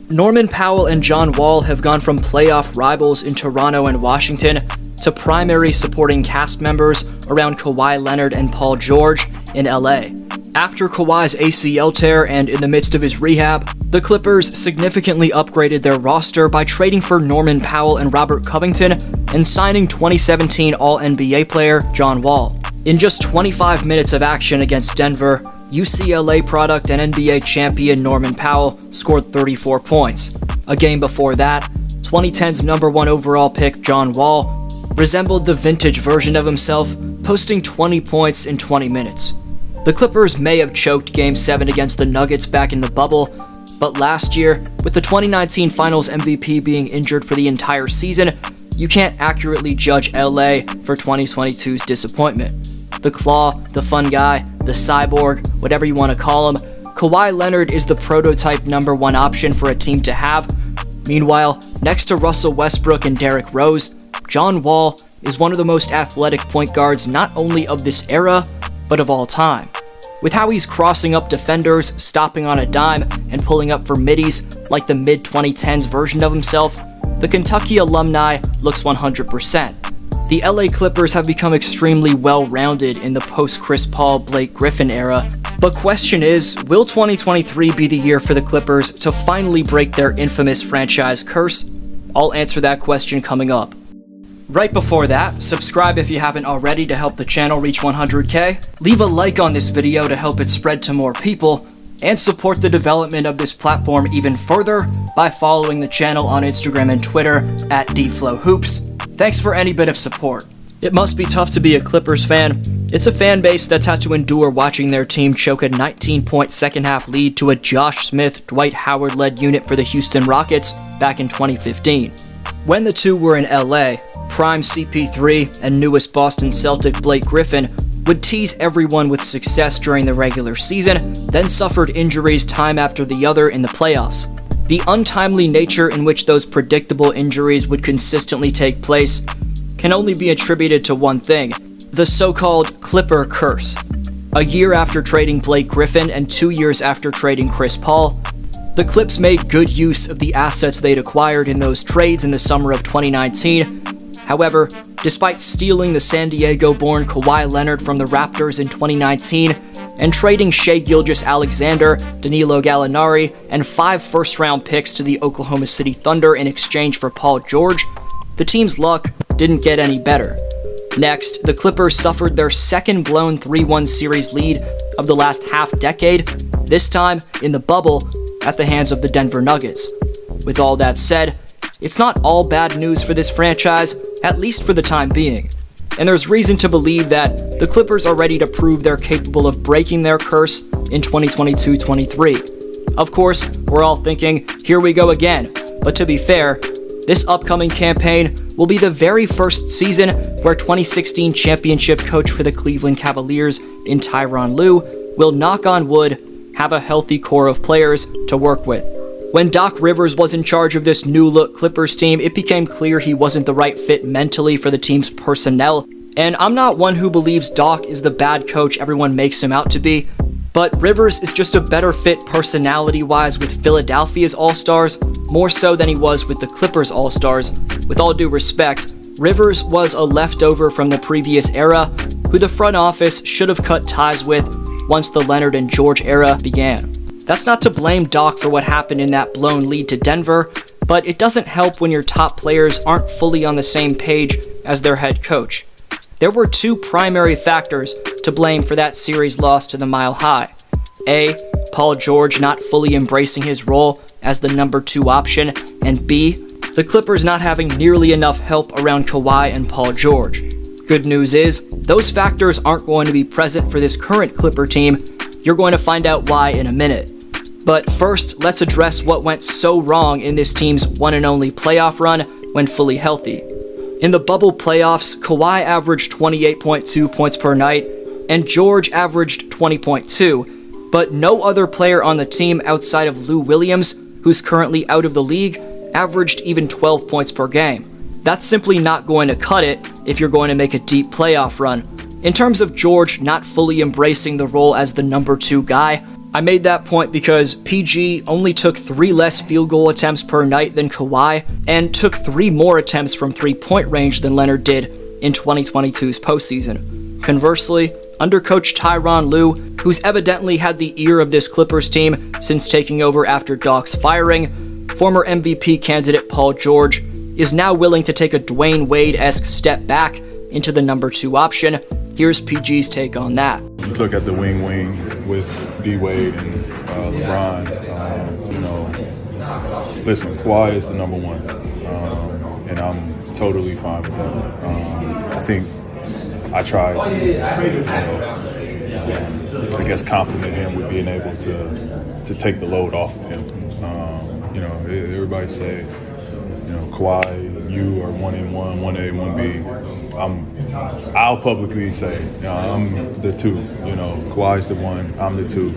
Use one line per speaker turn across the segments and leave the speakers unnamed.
Norman Powell and John Wall have gone from playoff rivals in Toronto and Washington to primary supporting cast members around Kawhi Leonard and Paul George in LA. After Kawhi's ACL tear and in the midst of his rehab, the Clippers significantly upgraded their roster by trading for Norman Powell and Robert Covington and signing 2017 All-NBA player John Wall. In just 25 minutes of action against Denver, UCLA product and NBA champion Norman Powell scored 34 points. A game before that, 2010's #1 overall pick John Wall resembled the vintage version of himself, posting 20 points in 20 minutes. The Clippers may have choked Game 7 against the Nuggets back in the bubble, but last year, with the 2019 Finals MVP being injured for the entire season, you can't accurately judge LA for 2022's disappointment. The Claw, the fun guy, the cyborg, whatever you want to call him, Kawhi Leonard is the prototype #1 option for a team to have. Meanwhile, next to Russell Westbrook and Derrick Rose, John Wall is one of the most athletic point guards not only of this era, but of all time. With how he's crossing up defenders, stopping on a dime, and pulling up for middies like the mid-2010s version of himself, the Kentucky alumni looks 100%. The LA Clippers have become extremely well-rounded in the post-Chris Paul, Blake Griffin era, but question is, will 2023 be the year for the Clippers to finally break their infamous franchise curse? I'll answer that question coming up. Right before that, subscribe if you haven't already to help the channel reach 100K, leave a like on this video to help it spread to more people, and support the development of this platform even further by following the channel on Instagram and Twitter at DFlowHoops. Thanks for any bit of support. It must be tough to be a Clippers fan. It's a fan base that's had to endure watching their team choke a 19-point second-half lead to a Josh Smith, Dwight Howard-led unit for the Houston Rockets back in 2015. When the two were in LA, prime CP3 and newest Boston Celtic Blake Griffin would tease everyone with success during the regular season, then suffered injuries time after the other in the playoffs. The untimely nature in which those predictable injuries would consistently take place can only be attributed to one thing: the so-called Clipper curse. A year after trading Blake Griffin and 2 years after trading Chris Paul, the Clips made good use of the assets they'd acquired in those trades in the summer of 2019. However, despite stealing the San Diego-born Kawhi Leonard from the Raptors in 2019 and trading Shai Gilgeous-Alexander, Danilo Gallinari, and 5 first-round picks to the Oklahoma City Thunder in exchange for Paul George, the team's luck didn't get any better. Next, the Clippers suffered their second blown 3-1 series lead of the last half-decade, this time in the bubble at the hands of the Denver Nuggets. With all that said, it's not all bad news for this franchise, at least for the time being. And there's reason to believe that the Clippers are ready to prove they're capable of breaking their curse in 2022-23. Of course, we're all thinking, here we go again. But to be fair, this upcoming campaign will be the very first season where 2016 championship coach for the Cleveland Cavaliers in Tyronn Lue will, knock on wood, have a healthy core of players to work with. When Doc Rivers was in charge of this new-look Clippers team, it became clear he wasn't the right fit mentally for the team's personnel, and I'm not one who believes Doc is the bad coach everyone makes him out to be, but Rivers is just a better fit personality-wise with Philadelphia's All-Stars, more so than he was with the Clippers All-Stars. With all due respect, Rivers was a leftover from the previous era, who the front office should have cut ties with once the Leonard and George era began. That's not to blame Doc for what happened in that blown lead to Denver, but it doesn't help when your top players aren't fully on the same page as their head coach. There were 2 primary factors to blame for that series loss to the Mile High. A, Paul George not fully embracing his role as the #2 option, and B, the Clippers not having nearly enough help around Kawhi and Paul George. Good news is, those factors aren't going to be present for this current Clipper team. You're going to find out why in a minute. But first, let's address what went so wrong in this team's one and only playoff run when fully healthy. In the bubble playoffs, Kawhi averaged 28.2 points per night, and George averaged 20.2, but no other player on the team outside of Lou Williams, who's currently out of the league, averaged even 12 points per game. That's simply not going to cut it if you're going to make a deep playoff run. In terms of George not fully embracing the role as the #2 guy, I made that point because PG only took 3 less field goal attempts per night than Kawhi, and took 3 more attempts from 3-point range than Leonard did in 2022's postseason. Conversely, under coach Tyronn Lue, who's evidently had the ear of this Clippers team since taking over after Doc's firing, former MVP candidate Paul George is now willing to take a Dwayne Wade-esque step back into the number 2 option. Here's PG's take on that.
You look at the wing with D-Wade and LeBron, listen, Kawhi is the number 1, and I'm totally fine with that. I think I tried to, I guess, compliment him with being able to take the load off of him. Everybody say, Kawhi, you are 1A1, 1A, 1B. I'll publicly say, I'm the 2. Kawhi's the 1, I'm the 2.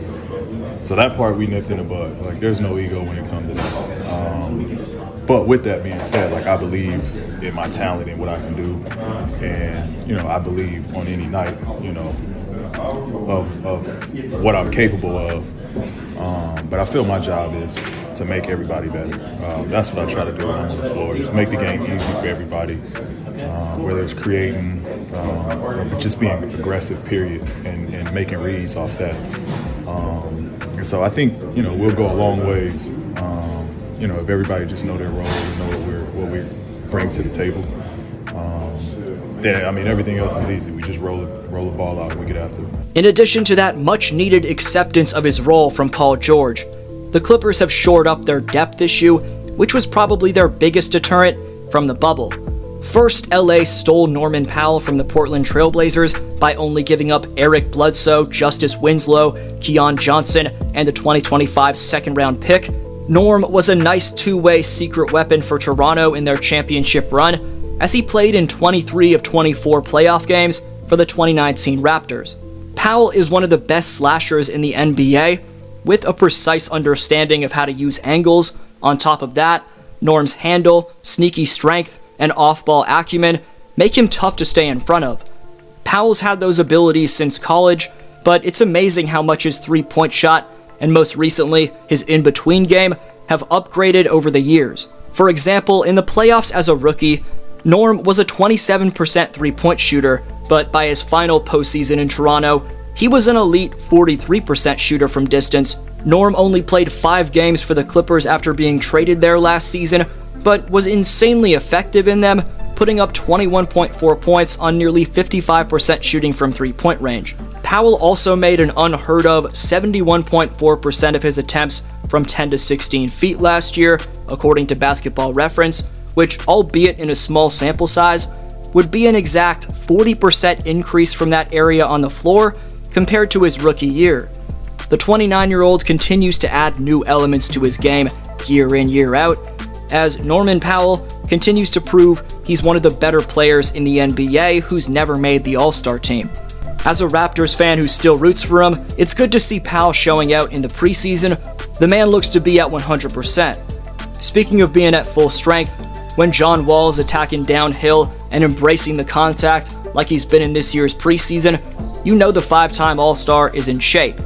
So that part we nipped in the bud. Like, there's no ego when it comes to that. But with that being said, I believe in my talent and what I can do, and I believe on any night, of what I'm capable of. But I feel my job is to make everybody better. That's what I try to do when I'm on the floor, is make the game easy for everybody, whether it's creating or just being aggressive, period, and making reads off that. And so I think, we'll go a long ways, if everybody just know their role and know what we bring to the table. Then, everything else is easy. We just roll the ball out and we get after it.
In addition to that much-needed acceptance of his role from Paul George, the Clippers have shored up their depth issue, which was probably their biggest deterrent from the bubble. First, LA stole Norman Powell from the Portland Trailblazers by only giving up Eric Bledsoe, Justice Winslow, Keon Johnson, and the 2025 second-round pick. Norm was a nice two-way secret weapon for Toronto in their championship run, as he played in 23 of 24 playoff games for the 2019 Raptors. Powell is one of the best slashers in the NBA, with a precise understanding of how to use angles. On top of that, Norm's handle, sneaky strength, and off-ball acumen make him tough to stay in front of. Powell's had those abilities since college, but it's amazing how much his three-point shot, and most recently his in-between game, have upgraded over the years. For example, in the playoffs as a rookie, Norm was a 27% three-point shooter, but by his final postseason in Toronto, he was an elite 43% shooter from distance. Norm only played 5 games for the Clippers after being traded there last season, but was insanely effective in them, putting up 21.4 points on nearly 55% shooting from three-point range. Powell also made an unheard of 71.4% of his attempts from 10 to 16 feet last year, according to Basketball Reference, which, albeit in a small sample size, would be an exact 40% increase from that area on the floor compared to his rookie year. The 29-year-old continues to add new elements to his game year in, year out, as Norman Powell continues to prove he's one of the better players in the NBA who's never made the All-Star team. As a Raptors fan who still roots for him, it's good to see Powell showing out in the preseason. The man looks to be at 100%. Speaking of being at full strength, when John Wall is attacking downhill and embracing the contact like he's been in this year's preseason, you know the 5-time All-Star is in shape.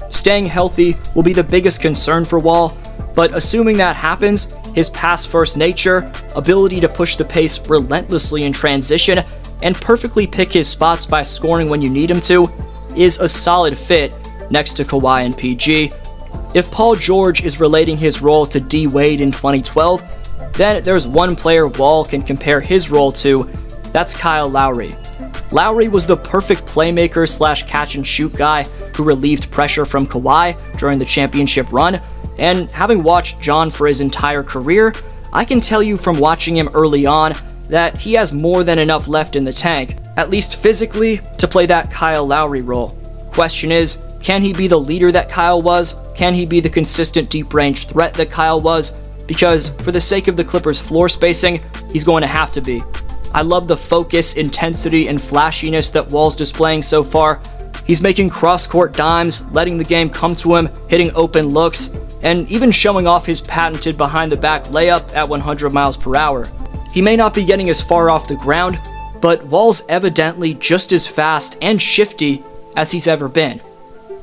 Staying healthy will be the biggest concern for Wall, but assuming that happens, his pass-first nature, ability to push the pace relentlessly in transition, and perfectly pick his spots by scoring when you need him to, is a solid fit next to Kawhi and PG. If Paul George is relating his role to D. Wade in 2012, then there's one player Wall can compare his role to. That's Kyle Lowry. Lowry was the perfect playmaker / catch-and-shoot guy who relieved pressure from Kawhi during the championship run, and having watched John for his entire career, I can tell you from watching him early on that he has more than enough left in the tank, at least physically, to play that Kyle Lowry role. Question is, can he be the leader that Kyle was? Can he be the consistent deep-range threat that Kyle was? Because for the sake of the Clippers' floor spacing, he's going to have to be. I love the focus, intensity, and flashiness that Wall's displaying so far. He's making cross-court dimes, letting the game come to him, hitting open looks, and even showing off his patented behind-the-back layup at 100 miles per hour. He may not be getting as far off the ground, but Wall's evidently just as fast and shifty as he's ever been.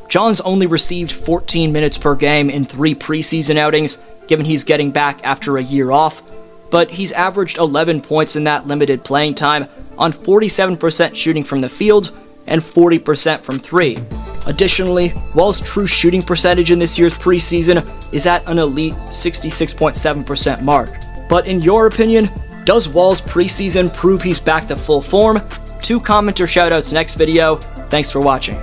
John's only received 14 minutes per game in 3 preseason outings, given he's getting back after a year off, but he's averaged 11 points in that limited playing time on 47% shooting from the field and 40% from 3. Additionally, Wall's true shooting percentage in this year's preseason is at an elite 66.7% mark. But in your opinion, does Wall's preseason prove he's back to full form? 2 commenter shoutouts next video. Thanks for watching.